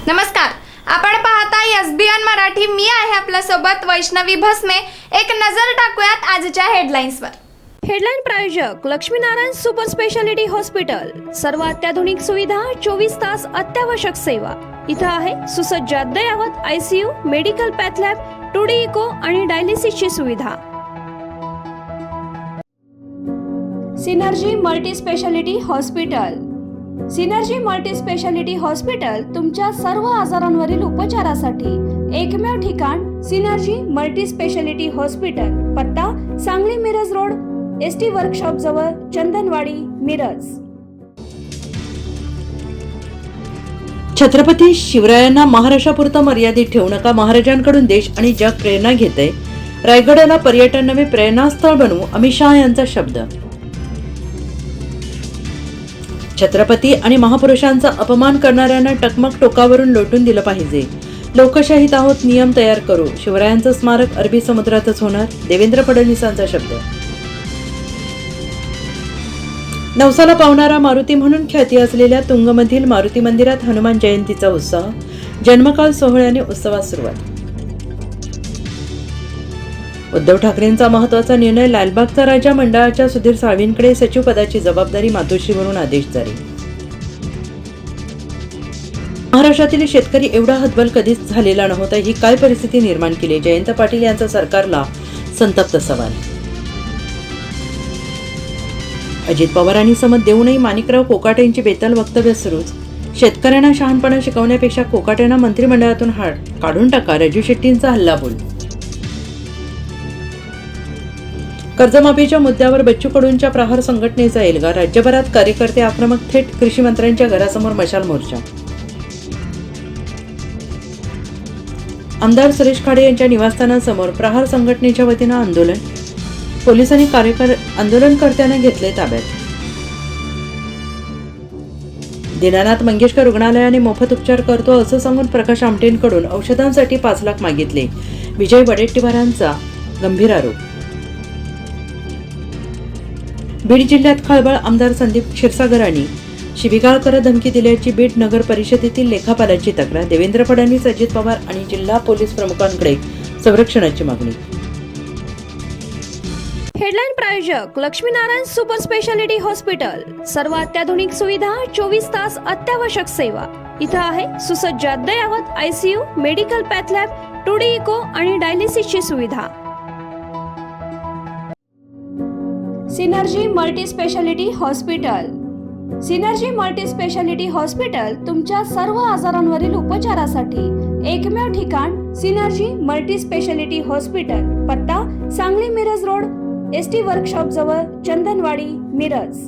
नमस्कार, आपण पाहताय एसबीएन मराठी. मी आहे आपल्या सोबत वैष्णवी भस्मे. एक नजर टाकूयात आजच्या हेडलाईन्सवर. हेडलाईन प्रायोजक लक्ष्मीनारायण सुपर स्पेशालिटी हॉस्पिटल. सर्व अत्याधुनिक सुविधा, 24 तास अत्यावश्यक सेवा. इथं आहे सुसज्ज अद्ययावत ICU, medical path lab, 2D echo आणि डायलिसिसची सुविधा. Synergy multi speciality hospital. Synergy multi speciality hospital तुमच्या सर्व आजारांवरील उपचारासाठी एकमेव ठिकाण. Synergy multi speciality hospital. पत्ता Sangli Miraj road, ST workshop जवळ, चंदनवाडी, मिरज. छत्रपती शिवरायांना महाराष्ट्रापुरतं मर्यादित ठेवू नका. महाराजांकडून देश आणि जग प्रेरणा घेतंय. रायगडाला पर्यटन नवे प्रेरणास्थळ बनवू, अमित शहा यांचा शब्द. छत्रपती आणि महापुरुषांचा अपमान करणाऱ्यांना टकमक टोकावरून लोटून दिलं पाहिजे. लोकशाहीत आहोत, नियम तयार करू. शिवरायांचं स्मारक अरबी समुद्रातच होणार, देवेंद्र फडणवीसांचा शब्द. नवसाला पावणारा मारुती म्हणून ख्याती असलेल्या तुंगमधील मारुती मंदिरात हनुमान जयंतीचा उत्साह. जन्मकाळ सोहळ्याने उत्सवास सुरुवात. उद्धव ठाकरेंचा महत्त्वाचा निर्णय. लालबागचा राजा मंडळाच्या सुधीर साळवींकडे सचिव पदाची जबाबदारी, मातोश्रीवरून आदेश जारी. महाराष्ट्रातील शेतकरी एवढा हतबल कधीच झालेला नव्हता. ही काय परिस्थिती निर्माण केली? जयंत पाटील यांचा सरकारला संतप्त सवाल. अजित पवारांनी समत देऊनही माणिकराव कोकाटेंची बेताल वक्तव्य सुरूच. शेतकऱ्यांना शहाणपणा शिकवण्यापेक्षा कोकाटेंना मंत्रिमंडळातून काढून टाका, राजू शेट्टींचा हल्लाबोल. कर्जमाफीच्या मुद्द्यावर बच्चू कडूंच्या प्रहार संघटनेचा एल्गार. राज्यभरात कार्यकर्ते आक्रमक, थेट कृषी मंत्र्यांच्या घरासमोर मशाल मोर्चा. आमदार सुरेश खाडे यांच्या निवासस्थानासमोर प्रहार संघटनेच्या वतीनं आंदोलन. पोलिसांनी आंदोलनकर्त्यांना घेतले ताब्यात. दीनानाथ मंगेशकर रुग्णालयाने मोफत उपचार करतो असं सांगून प्रकाश आमटेंकडून औषधांसाठी 5 लाख मागितले. विजय वडेट्टीवारांचा गंभीर आरोप. बीड जिल्ह्यात खळबळ. आमदार संदीप क्षीरसागरांनी शिवीगाळ करत धमकी दिल्याची बीड नगर परिषदेतील लेखापालाची तक्रार. देवेंद्र फडणवीस, अजित पवार आणि जिल्हा पोलीस प्रमुखांकडे संरक्षणाची मागणी. हेडलाईन प्रायोजक लक्ष्मीनारायण सुपर स्पेशालिटी हॉस्पिटल. सर्व अत्याधुनिक सुविधा, 24 तास अत्यावश्यक सेवा. इथं आहे सुसज्ज अद्ययावत ICU, medical path lab, 2D echo आणि डायलिसिसची सुविधा. Synergy multi speciality hospital. Synergy multi speciality hospital तुमच्या सर्व आजारांवरील उपचारासाठी एकमेव ठिकाण. Synergy multi speciality hospital. पत्ता Sangli Miraj road, ST workshop जवळ, चंदनवाडी, मिरज.